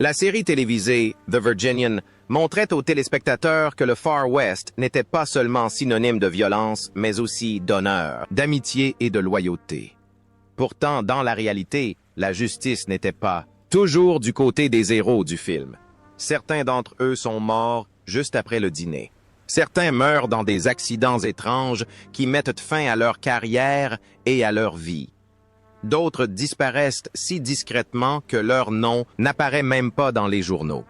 La série télévisée The Virginian montrait aux téléspectateurs que le Far West n'était pas seulement synonyme de violence, mais aussi d'honneur, d'amitié et de loyauté. Pourtant, dans la réalité, la justice n'était pas toujours du côté des héros du film. Certains d'entre eux sont morts juste après le dîner. Certains meurent dans des accidents étranges qui mettent fin à leur carrière et à leur vie. D'autres disparaissent si discrètement que leur nom n'apparaît même pas dans les journaux.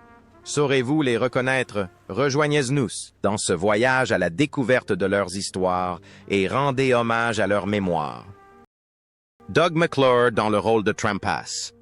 Saurez-vous les reconnaître? Rejoignez-nous dans ce voyage à la découverte de leurs histoires et rendez hommage à leur mémoire. Doug McClure dans le rôle de Trampas.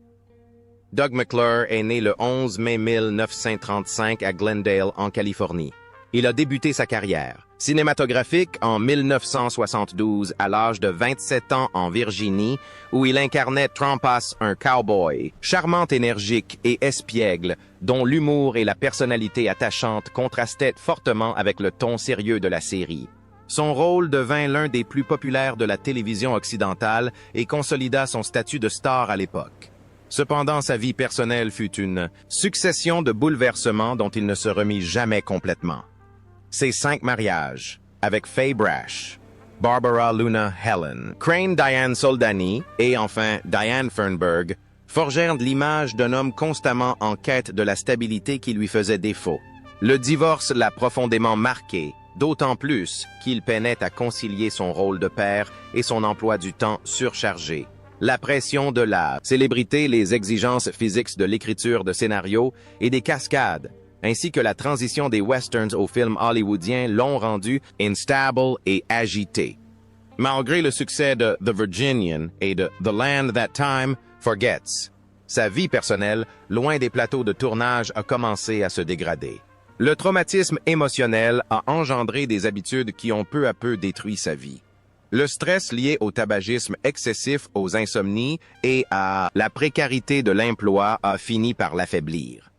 Doug McClure est né le 11 mai 1935 à Glendale, en Californie. Il a débuté sa carrière cinématographique en 1972 à l'âge de 27 ans en Virginie, où il incarnait Trampas, un cowboy, charmant, énergique et espiègle, dont l'humour et la personnalité attachante contrastaient fortement avec le ton sérieux de la série. Son rôle devint l'un des plus populaires de la télévision occidentale et consolida son statut de star à l'époque. Cependant, sa vie personnelle fut une succession de bouleversements dont il ne se remit jamais complètement. Ses 5 mariages, avec Faye Brash, Barbara Luna Helen, Crane Diane Soldani et enfin Diane Fernberg, forgèrent l'image d'un homme constamment en quête de la stabilité qui lui faisait défaut. Le divorce l'a profondément marqué, d'autant plus qu'il peinait à concilier son rôle de père et son emploi du temps surchargé. La pression de la célébrité, les exigences physiques de l'écriture de scénarios et des cascades, ainsi que la transition des westerns aux films hollywoodiens l'ont rendu instable et agité. Malgré le succès de The Virginian et de The Land That Time Forgets, sa vie personnelle, loin des plateaux de tournage, a commencé à se dégrader. Le traumatisme émotionnel a engendré des habitudes qui ont peu à peu détruit sa vie. Le stress lié au tabagisme excessif, aux insomnies et à la précarité de l'emploi a fini par l'affaiblir.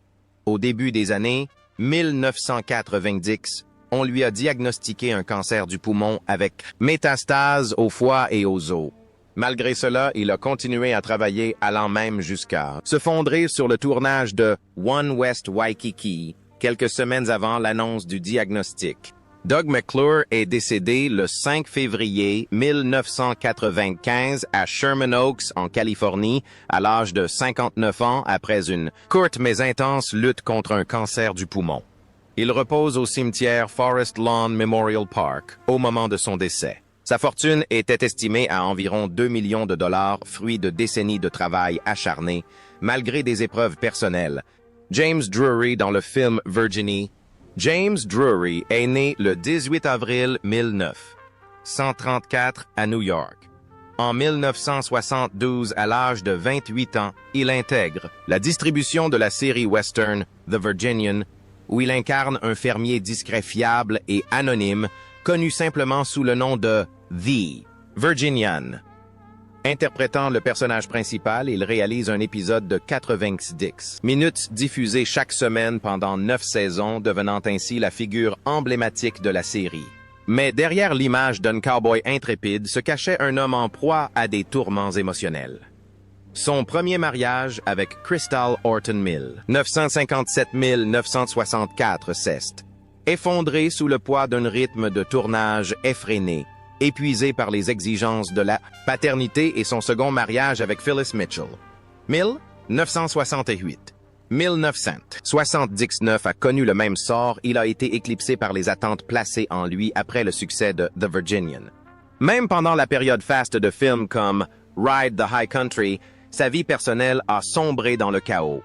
Au début des années 1990, on lui a diagnostiqué un cancer du poumon avec métastases au foie et aux os. Malgré cela, il a continué à travailler allant même jusqu'à se fondrer sur le tournage de One West Waikiki quelques semaines avant l'annonce du diagnostic. Doug McClure est décédé le 5 février 1995 à Sherman Oaks, en Californie, à l'âge de 59 ans après une courte mais intense lutte contre un cancer du poumon. Il repose au cimetière Forest Lawn Memorial Park au moment de son décès. Sa fortune était estimée à environ 2 millions de dollars, fruit de décennies de travail acharné, malgré des épreuves personnelles. James Drury dans le film Virginie. James Drury est né le 18 avril 1934 à New York. En 1972, à l'âge de 28 ans, il intègre la distribution de la série western The Virginian, où il incarne un fermier discret, fiable et anonyme, connu simplement sous le nom de The Virginian. Interprétant le personnage principal, il réalise un épisode de 90 minutes diffusé chaque semaine pendant 9 saisons, devenant ainsi la figure emblématique de la série. Mais derrière l'image d'un cowboy intrépide se cachait un homme en proie à des tourments émotionnels. Son premier mariage avec Crystal Horton Mill, 957 964 Cest, effondré sous le poids d'un rythme de tournage effréné, épuisé par les exigences de la paternité, et son second mariage avec Phyllis Mitchell. 1968. 1979 a connu le même sort, il a été éclipsé par les attentes placées en lui après le succès de The Virginian. Même pendant la période faste de films comme Ride the High Country, sa vie personnelle a sombré dans le chaos.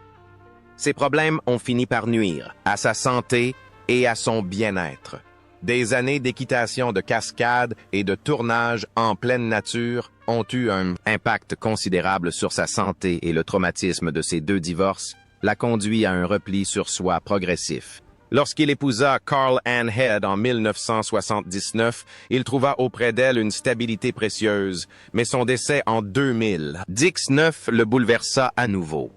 Ses problèmes ont fini par nuire à sa santé et à son bien-être. Des années d'équitation de cascade et de tournage en pleine nature ont eu un impact considérable sur sa santé, et le traumatisme de ces 2 divorces l'a conduit à un repli sur soi progressif. Lorsqu'il épousa Carl Ann Head en 1979, il trouva auprès d'elle une stabilité précieuse, mais son décès en 2019 le bouleversa à nouveau.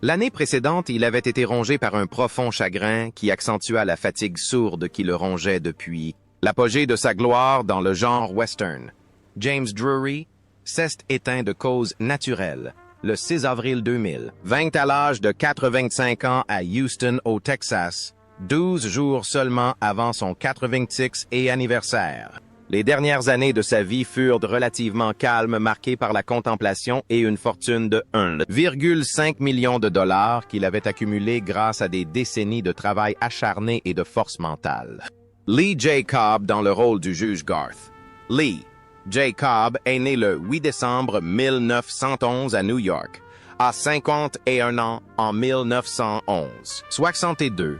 L'année précédente, il avait été rongé par un profond chagrin qui accentua la fatigue sourde qui le rongeait depuis l'apogée de sa gloire dans le genre western. James Drury s'est éteint de cause naturelle le 6 avril 2000. Vint à l'âge de 85 ans à Houston, au Texas, 12 jours seulement avant son 86e anniversaire. Les dernières années de sa vie furent relativement calmes, marquées par la contemplation et une fortune de 1,5 million de dollars qu'il avait accumulé grâce à des décennies de travail acharné et de force mentale. Lee J. Cobb dans le rôle du juge Garth. Lee J. Cobb est né le 8 décembre 1911 à New York, à 51 ans en 1911. 62,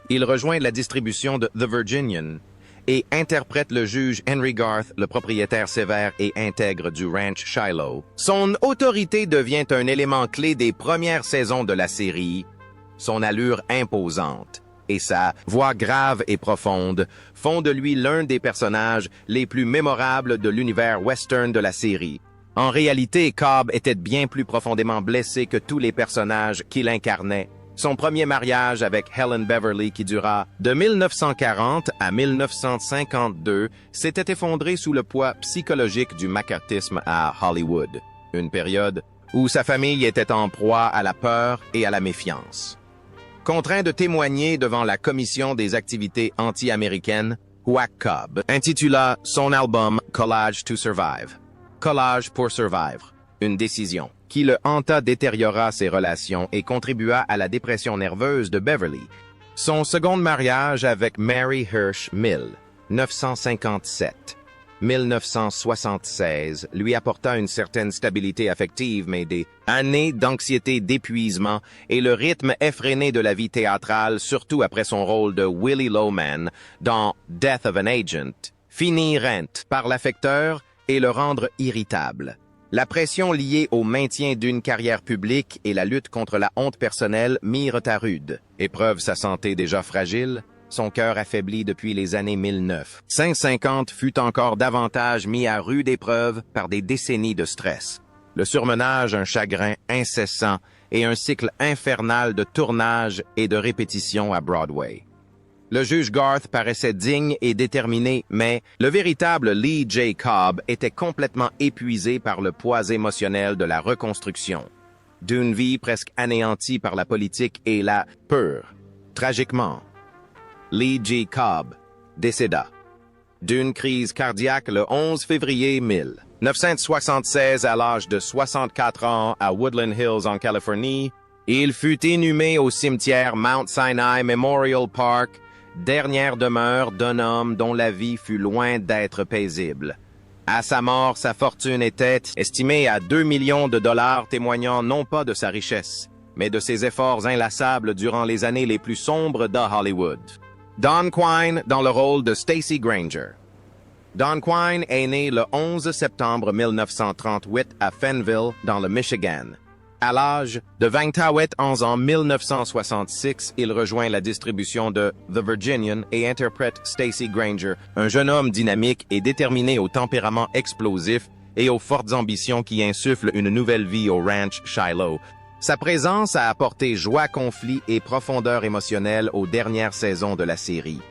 il rejoint la distribution de The Virginian et interprète le juge Henry Garth, le propriétaire sévère et intègre du ranch Shiloh. Son autorité devient un élément clé des premières saisons de la série, son allure imposante et sa voix grave et profonde font de lui l'un des personnages les plus mémorables de l'univers western de la série. En réalité, Cobb était bien plus profondément blessé que tous les personnages qu'il incarnait. Son premier mariage avec Helen Beverly, qui dura de 1940 à 1952, s'était effondré sous le poids psychologique du macartisme à Hollywood, une période où sa famille était en proie à la peur et à la méfiance. Contraint de témoigner devant la Commission des activités anti-américaines, Wack Cobb intitula son album Collage to Survive, Collage pour survivre, une décision qui le hanta détériora ses relations et contribua à la dépression nerveuse de Beverly. Son second mariage avec Mary Hirsch Mill, 1957-1976, lui apporta une certaine stabilité affective, mais des années d'anxiété, d'épuisement et le rythme effréné de la vie théâtrale, surtout après son rôle de Willie Loman dans Death of an Agent, finirent par l'affecteur et le rendre irritable. La pression liée au maintien d'une carrière publique et la lutte contre la honte personnelle mirent à rude épreuve sa santé déjà fragile, son cœur affaibli depuis les années 1900. 550 fut encore davantage mis à rude épreuve par des décennies de stress. Le surmenage, un chagrin incessant et un cycle infernal de tournage et de répétition à Broadway. Le juge Garth paraissait digne et déterminé, mais le véritable Lee J. Cobb était complètement épuisé par le poids émotionnel de la reconstruction, d'une vie presque anéantie par la politique et la peur. Tragiquement, Lee J. Cobb décéda d'une crise cardiaque le 11 février 1976 à l'âge de 64 ans à Woodland Hills en Californie. Il fut inhumé au cimetière Mount Sinai Memorial Park, dernière demeure d'un homme dont la vie fut loin d'être paisible. À sa mort, sa fortune était estimée à 2 millions de dollars, témoignant non pas de sa richesse, mais de ses efforts inlassables durant les années les plus sombres de Hollywood. Don Quine dans le rôle de Stacy Granger. Don Quine est né le 11 septembre 1938 à Fenville, dans le Michigan. À l'âge de 28 ans en 1966, il rejoint la distribution de The Virginian et interprète Stacy Granger, un jeune homme dynamique et déterminé au tempérament explosif et aux fortes ambitions qui insufflent une nouvelle vie au ranch Shiloh. Sa présence a apporté joie, conflit et profondeur émotionnelle aux dernières saisons de la série.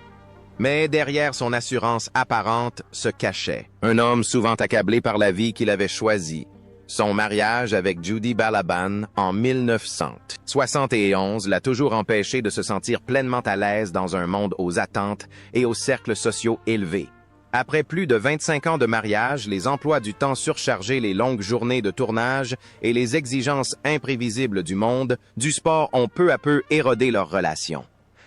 Mais derrière son assurance apparente se cachait un homme souvent accablé par la vie qu'il avait choisie. Son mariage avec Judy Balaban en 1971 l'a toujours empêché de se sentir pleinement à l'aise dans un monde aux attentes et aux cercles sociaux élevés. Après plus de 25 ans de mariage, les emplois du temps surchargés, les longues journées de tournage et les exigences imprévisibles du monde du sport ont peu à peu érodé leur relation.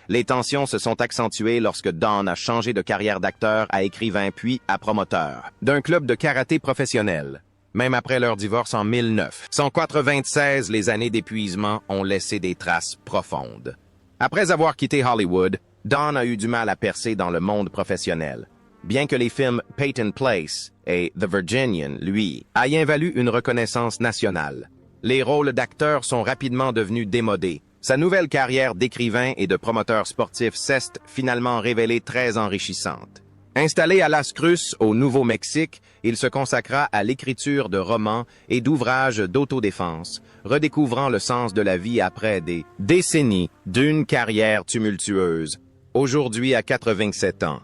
Les tensions se sont accentuées lorsque Don a changé de carrière d'acteur à écrivain puis à promoteur d'un club de karaté professionnel. Même après leur divorce en 1996, les années d'épuisement ont laissé des traces profondes. Après avoir quitté Hollywood, Don a eu du mal à percer dans le monde professionnel. Bien que les films Peyton Place et The Virginian, lui, aient valu une reconnaissance nationale, les rôles d'acteurs sont rapidement devenus démodés. Sa nouvelle carrière d'écrivain et de promoteur sportif s'est finalement révélée très enrichissante. Installé à Las Cruces, au Nouveau-Mexique, il se consacra à l'écriture de romans et d'ouvrages d'autodéfense, redécouvrant le sens de la vie après des décennies d'une carrière tumultueuse. Aujourd'hui à 87 ans,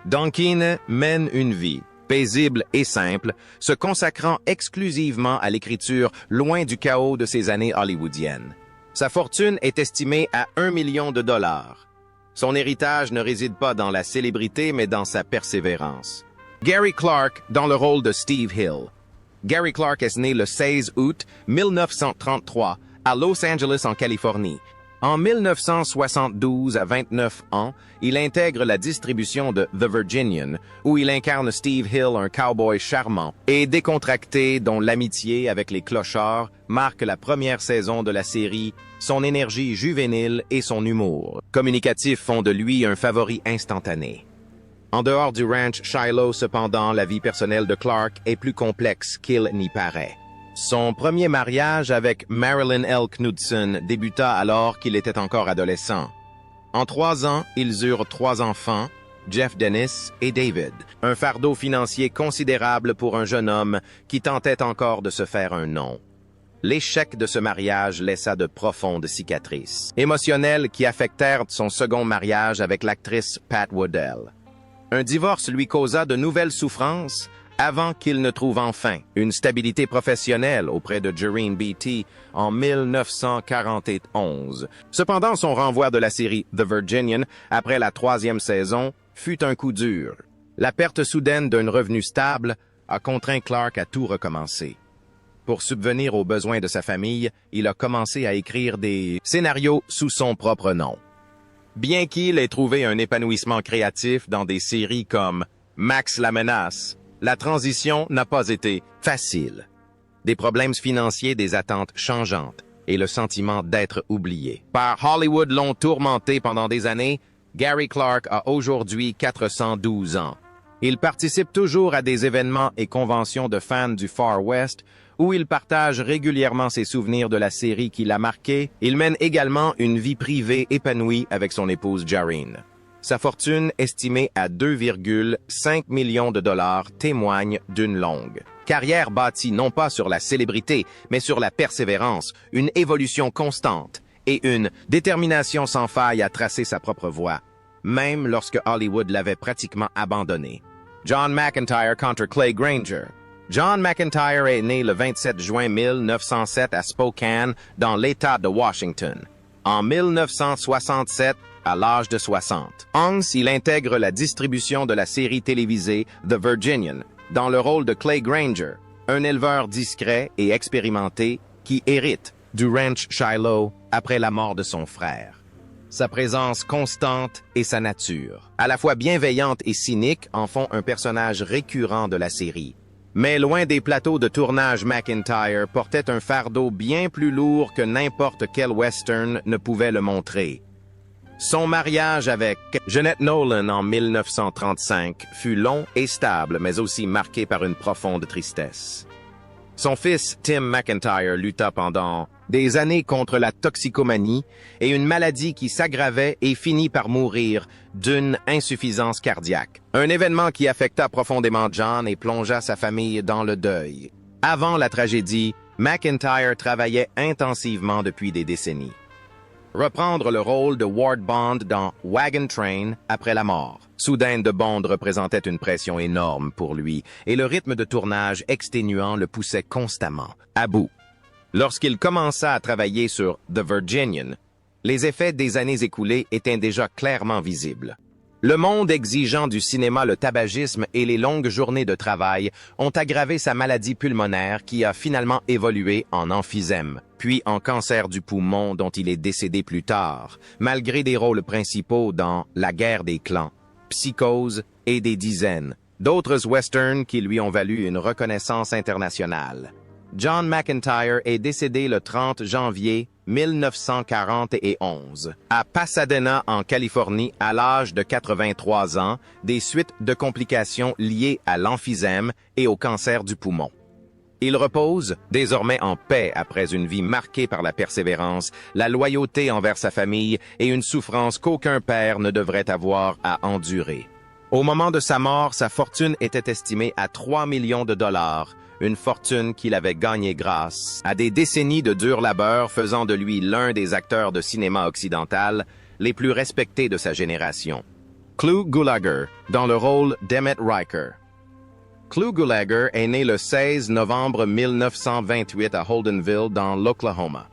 Don Quine mène une vie paisible et simple, se consacrant exclusivement à l'écriture loin du chaos de ses années hollywoodiennes. Sa fortune est estimée à 1 million de dollars. Son héritage ne réside pas dans la célébrité, mais dans sa persévérance. Gary Clark dans le rôle de Steve Hill. Gary Clark est né le 16 août 1933 à Los Angeles, en Californie. En 1972, à 29 ans, il intègre la distribution de The Virginian, où il incarne Steve Hill, un cowboy charmant et décontracté dont l'amitié avec les clochards marque la première saison de la série. Son énergie juvénile et son humour communicatif font de lui un favori instantané. En dehors du ranch Shiloh, cependant, la vie personnelle de Clark est plus complexe qu'il n'y paraît. Son premier mariage avec Marilyn L. Knudsen débuta alors qu'il était encore adolescent. En 3 ans, ils eurent 3 enfants, Jeff Dennis et David, un fardeau financier considérable pour un jeune homme qui tentait encore de se faire un nom. L'échec de ce mariage laissa de profondes cicatrices émotionnelles qui affectèrent son second mariage avec l'actrice Pat Waddell. Un divorce lui causa de nouvelles souffrances avant qu'il ne trouve enfin une stabilité professionnelle auprès de Jareen Beatty en 1941. Cependant, son renvoi de la série The Virginian après la 3e saison fut un coup dur. La perte soudaine d'un revenu stable a contraint Clark à tout recommencer. Pour subvenir aux besoins de sa famille, il a commencé à écrire des scénarios sous son propre nom. Bien qu'il ait trouvé un épanouissement créatif dans des séries comme Max la menace, la transition n'a pas été facile. Des problèmes financiers, des attentes changeantes et le sentiment d'être oublié par Hollywood l'ont tourmenté pendant des années. Gary Clark a aujourd'hui 412 ans. Il participe toujours à des événements et conventions de fans du Far West où il partage régulièrement ses souvenirs de la série qui l'a marqué. Il mène également une vie privée épanouie avec son épouse Jareen. Sa fortune, estimée à 2,5 millions de dollars, témoigne d'une longue carrière bâtie non pas sur la célébrité, mais sur la persévérance, une évolution constante et une détermination sans faille à tracer sa propre voie, même lorsque Hollywood l'avait pratiquement abandonné. John McIntyre contre Clay Granger. John McIntyre est né le 27 juin 1907 à Spokane, dans l'État de Washington. En 1967, à l'âge de 60 ans, il intègre la distribution de la série télévisée The Virginian, dans le rôle de Clay Granger, un éleveur discret et expérimenté qui hérite du ranch Shiloh après la mort de son frère. Sa présence constante et sa nature, à la fois bienveillante et cynique, en font un personnage récurrent de la série. Mais loin des plateaux de tournage, McIntyre portait un fardeau bien plus lourd que n'importe quel western ne pouvait le montrer. Son mariage avec Jeanette Nolan en 1935 fut long et stable, mais aussi marqué par une profonde tristesse. Son fils, Tim McIntyre, lutta pendant des années contre la toxicomanie et une maladie qui s'aggravait et finit par mourir d'une insuffisance cardiaque. Un événement qui affecta profondément John et plongea sa famille dans le deuil. Avant la tragédie, McIntyre travaillait intensivement depuis des décennies. Reprendre le rôle de Ward Bond dans Wagon Train après la mort. Soudain de Bond représentait une pression énorme pour lui et le rythme de tournage exténuant le poussait constamment à bout. Lorsqu'il commença à travailler sur The Virginian, les effets des années écoulées étaient déjà clairement visibles. Le monde exigeant du cinéma, le tabagisme et les longues journées de travail ont aggravé sa maladie pulmonaire qui a finalement évolué en emphysème, puis en cancer du poumon dont il est décédé plus tard, malgré des rôles principaux dans La guerre des clans, Psychose et des dizaines d'autres westerns qui lui ont valu une reconnaissance internationale. John McIntyre est décédé le 30 janvier 1941 à Pasadena, en Californie, à l'âge de 83 ans, des suites de complications liées à l'emphysème et au cancer du poumon. Il repose désormais en paix après une vie marquée par la persévérance, la loyauté envers sa famille et une souffrance qu'aucun père ne devrait avoir à endurer. Au moment de sa mort, sa fortune était estimée à 3 millions de dollars, une fortune qu'il avait gagnée grâce à des décennies de dur labeur, faisant de lui l'un des acteurs de cinéma occidental les plus respectés de sa génération. Clu Gulager, dans le rôle d'Emmett Riker. Clu Gulager est né le 16 novembre 1928 à Holdenville, dans l'Oklahoma.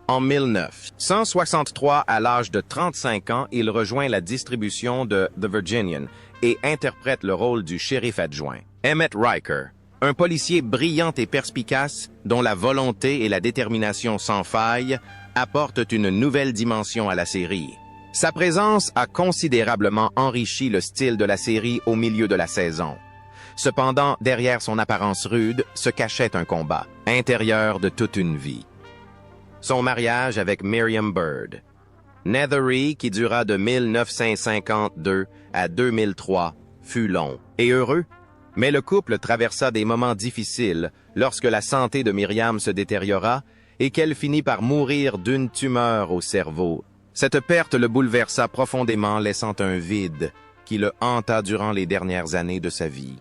En 1963, à l'âge de 35 ans, il rejoint la distribution de The Virginian et interprète le rôle du shérif adjoint. Emmett Riker, un policier brillant et perspicace dont la volonté et la détermination sans faille apportent une nouvelle dimension à la série. Sa présence a considérablement enrichi le style de la série au milieu de la saison. Cependant, derrière son apparence rude se cachait un combat intérieur de toute une vie. Son mariage avec Miriam Byrd. Nethery, qui dura de 1952 à 2003, fut long et heureux, mais le couple traversa des moments difficiles lorsque la santé de Miriam se détériora et qu'elle finit par mourir d'une tumeur au cerveau. Cette perte le bouleversa profondément, laissant un vide qui le hanta durant les dernières années de sa vie.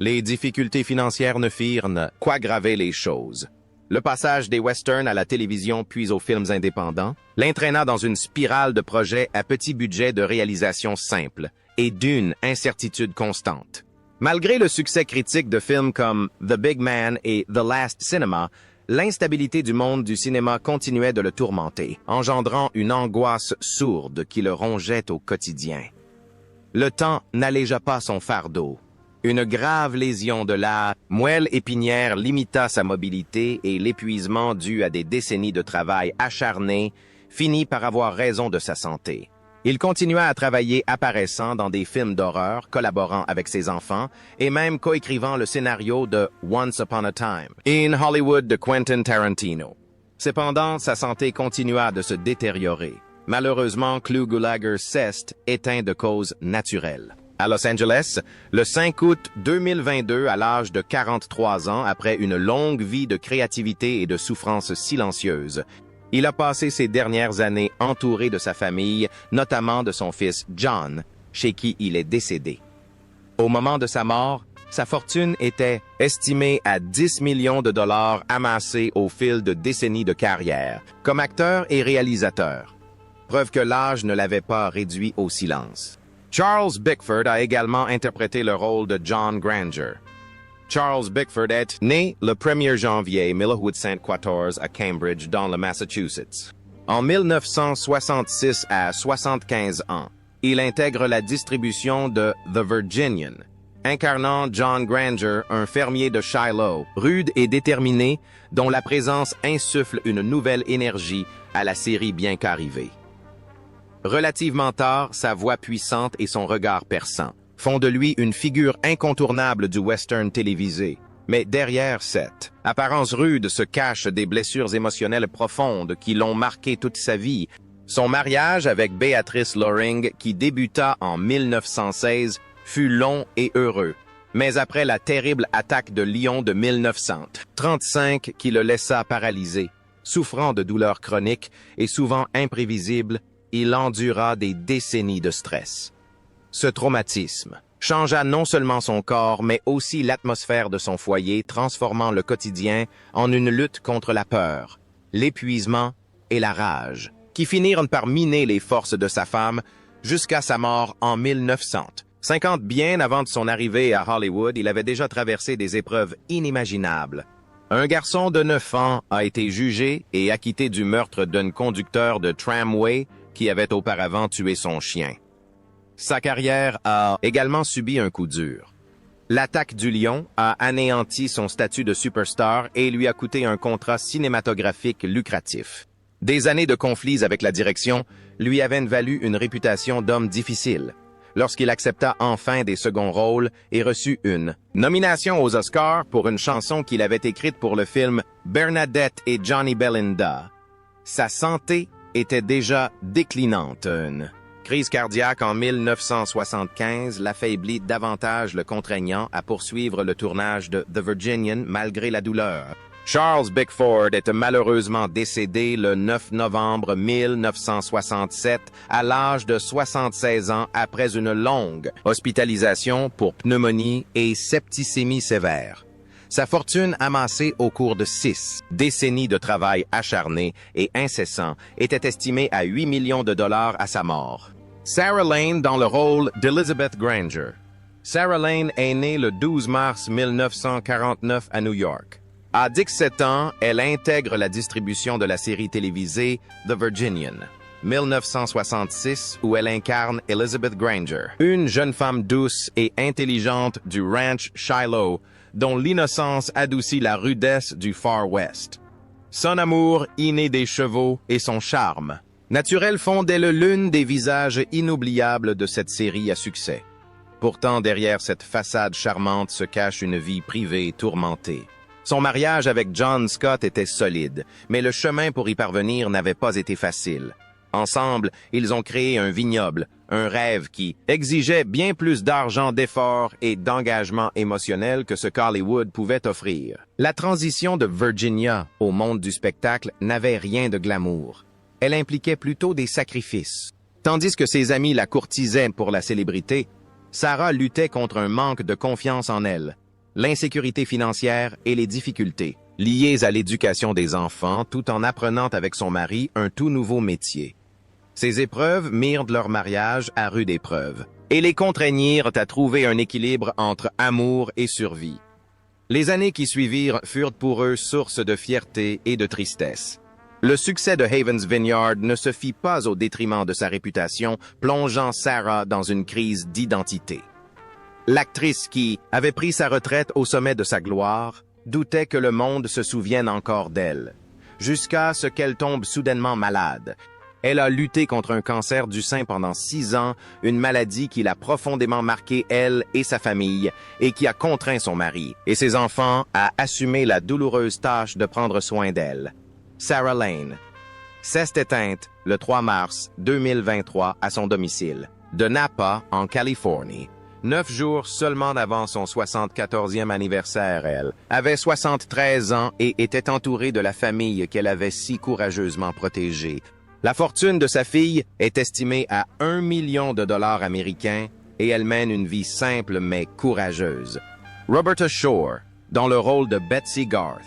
Les difficultés financières ne firent qu'aggraver les choses. Le passage des westerns à la télévision puis aux films indépendants l'entraîna dans une spirale de projets à petit budget de réalisation simple et d'une incertitude constante. Malgré le succès critique de films comme The Big Man et The Last Cinema, l'instabilité du monde du cinéma continuait de le tourmenter, engendrant une angoisse sourde qui le rongeait au quotidien. Le temps n'allégea pas son fardeau. Une grave lésion de la moelle épinière limita sa mobilité et l'épuisement dû à des décennies de travail acharné finit par avoir raison de sa santé. Il continua à travailler apparaissant dans des films d'horreur, collaborant avec ses enfants et même coécrivant le scénario de Once Upon a Time in Hollywood de Quentin Tarantino. Cependant, sa santé continua de se détériorer. Malheureusement, Clu Gulager s'est éteint de cause naturelle. À Los Angeles, le 5 août 2022, à l'âge de 43 ans, après une longue vie de créativité et de souffrance silencieuse, il a passé ses dernières années entouré de sa famille, notamment de son fils John, chez qui il est décédé. Au moment de sa mort, sa fortune était estimée à 10 millions de dollars amassés au fil de décennies de carrière, comme acteur et réalisateur. Preuve que l'âge ne l'avait pas réduit au silence. Charles Bickford a également interprété le rôle de John Granger. Charles Bickford est né le 1er janvier 1814 à Cambridge, dans le Massachusetts. En 1966, à 75 ans, il intègre la distribution de The Virginian, incarnant John Granger, un fermier de Shiloh, rude et déterminé, dont la présence insuffle une nouvelle énergie à la série bien qu'arrivée. Relativement tard, sa voix puissante et son regard perçant font de lui une figure incontournable du western télévisé. Mais derrière cette apparence rude se cachent des blessures émotionnelles profondes qui l'ont marqué toute sa vie. Son mariage avec Beatrice Loring, qui débuta en 1916, fut long et heureux. Mais après la terrible attaque de Lyon de 1935 qui le laissa paralysé, souffrant de douleurs chroniques et souvent imprévisibles, il endura des décennies de stress. Ce traumatisme changea non seulement son corps, mais aussi l'atmosphère de son foyer, transformant le quotidien en une lutte contre la peur, l'épuisement et la rage, qui finirent par miner les forces de sa femme jusqu'à sa mort en 1900. 50 bien avant de son arrivée à Hollywood, il avait déjà traversé des épreuves inimaginables. Un garçon de 9 ans a été jugé et acquitté du meurtre d'un conducteur de tramway qui avait auparavant tué son chien. Sa carrière a également subi un coup dur. L'attaque du lion a anéanti son statut de superstar et lui a coûté un contrat cinématographique lucratif. Des années de conflits avec la direction lui avaient valu une réputation d'homme difficile, lorsqu'il accepta enfin des seconds rôles et reçut une nomination aux Oscars pour une chanson qu'il avait écrite pour le film Bernadette et Johnny Belinda. Sa santé était déjà déclinante. Une crise cardiaque en 1975 l'affaiblit davantage, le contraignant à poursuivre le tournage de The Virginian malgré la douleur. Charles Bickford est malheureusement décédé le 9 novembre 1967 à l'âge de 76 ans après une longue hospitalisation pour pneumonie et septicémie sévère. Sa fortune amassée au cours de 6 décennies de travail acharné et incessant était estimée à 8 millions de dollars à sa mort. Sarah Lane dans le rôle d'Elizabeth Granger. Sarah Lane est née le 12 mars 1949 à New York. À 17 ans, elle intègre la distribution de la série télévisée The Virginian, 1966, où elle incarne Elizabeth Granger, une jeune femme douce et intelligente du ranch Shiloh, dont l'innocence adoucit la rudesse du Far West. Son amour inné des chevaux et son charme naturel font d'elle l'une des visages inoubliables de cette série à succès. Pourtant, derrière cette façade charmante se cache une vie privée tourmentée. Son mariage avec John Scott était solide, mais le chemin pour y parvenir n'avait pas été facile. Ensemble, ils ont créé un vignoble, un rêve qui exigeait bien plus d'argent, d'efforts et d'engagement émotionnel que ce qu'Hollywood pouvait offrir. La transition de Virginia au monde du spectacle n'avait rien de glamour. Elle impliquait plutôt des sacrifices. Tandis que ses amis la courtisaient pour la célébrité, Sarah luttait contre un manque de confiance en elle, l'insécurité financière et les difficultés liées à l'éducation des enfants tout en apprenant avec son mari un tout nouveau métier. Ces épreuves mirent leur mariage à rude épreuve et les contraignirent à trouver un équilibre entre amour et survie. Les années qui suivirent furent pour eux source de fierté et de tristesse. Le succès de Havens Vineyard ne se fit pas au détriment de sa réputation, plongeant Sarah dans une crise d'identité. L'actrice qui avait pris sa retraite au sommet de sa gloire doutait que le monde se souvienne encore d'elle, jusqu'à ce qu'elle tombe soudainement malade. Elle a lutté contre un cancer du sein pendant 6 ans, une maladie qui l'a profondément marquée elle et sa famille, et qui a contraint son mari et ses enfants à assumer la douloureuse tâche de prendre soin d'elle. Sarah Lane s'est éteinte le 3 mars 2023 à son domicile, de Napa, en Californie. 9 jours seulement avant son 74e anniversaire, elle avait 73 ans et était entourée de la famille qu'elle avait si courageusement protégée. La fortune de sa fille est estimée à 1 million de dollars américains et elle mène une vie simple mais courageuse. Roberta Shore, dans le rôle de Betsy Garth.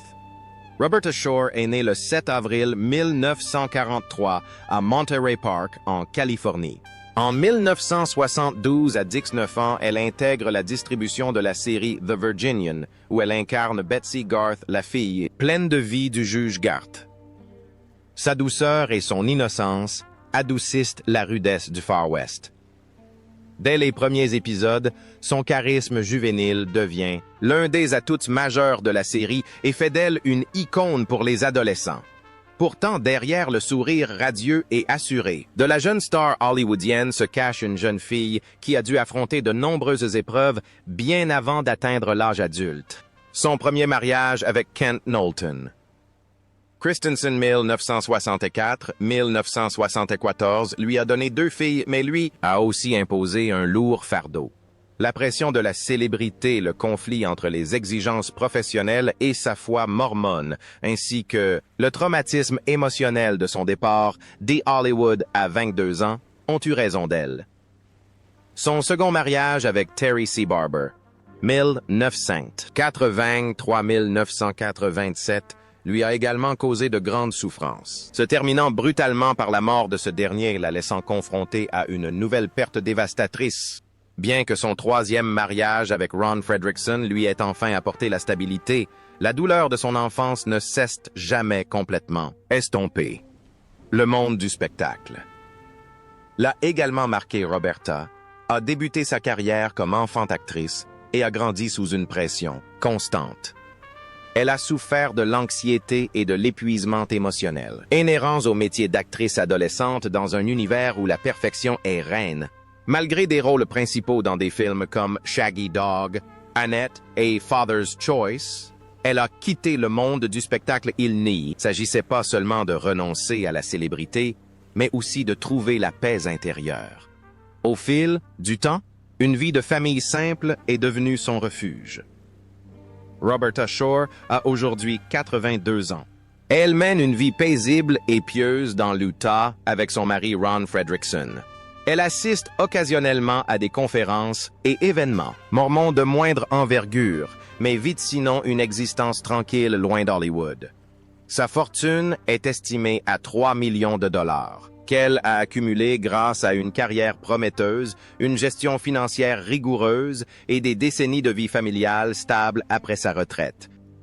Roberta Shore est née le 7 avril 1943 à Monterey Park, en Californie. En 1972, à 19 ans, elle intègre la distribution de la série The Virginian, où elle incarne Betsy Garth, la fille pleine de vie du juge Garth. Sa douceur et son innocence adoucissent la rudesse du Far West. Dès les premiers épisodes, son charisme juvénile devient l'un des atouts majeurs de la série et fait d'elle une icône pour les adolescents. Pourtant, derrière le sourire radieux et assuré de la jeune star hollywoodienne se cache une jeune fille qui a dû affronter de nombreuses épreuves bien avant d'atteindre l'âge adulte. Son premier mariage avec Kent Knowlton. Christensen 1964-1974 lui a donné 2 filles, mais lui a aussi imposé un lourd fardeau. La pression de la célébrité, le conflit entre les exigences professionnelles et sa foi mormone, ainsi que le traumatisme émotionnel de son départ dès Hollywood à 22 ans, ont eu raison d'elle. Son second mariage avec Terry C. Barber, 1983 987, lui a également causé de grandes souffrances, se terminant brutalement par la mort de ce dernier, la laissant confrontée à une nouvelle perte dévastatrice. Bien que son 3e mariage avec Ron Fredrickson lui ait enfin apporté la stabilité, la douleur de son enfance ne cesse jamais complètement estompée. Le monde du spectacle l'a également marqué. Roberta a débuté sa carrière comme enfant-actrice et a grandi sous une pression constante. Elle a souffert de l'anxiété et de l'épuisement émotionnel, inhérents au métier d'actrice adolescente dans un univers où la perfection est reine. Malgré des rôles principaux dans des films comme Shaggy Dog, Annette et Father's Choice, elle a quitté le monde du spectacle. Il n'y s'agissait pas seulement de renoncer à la célébrité, mais aussi de trouver la paix intérieure. Au fil du temps, une vie de famille simple est devenue son refuge. Roberta Shore a aujourd'hui 82 ans. Elle mène une vie paisible et pieuse dans l'Utah avec son mari Ron Fredrickson. Elle assiste occasionnellement à des conférences et événements mormons de moindre envergure, mais vit sinon une existence tranquille loin d'Hollywood. Sa fortune est estimée à 3 millions de dollars, qu'elle a accumulé grâce à une carrière prometteuse, une gestion financière rigoureuse et des décennies de vie familiale stable après sa retraite.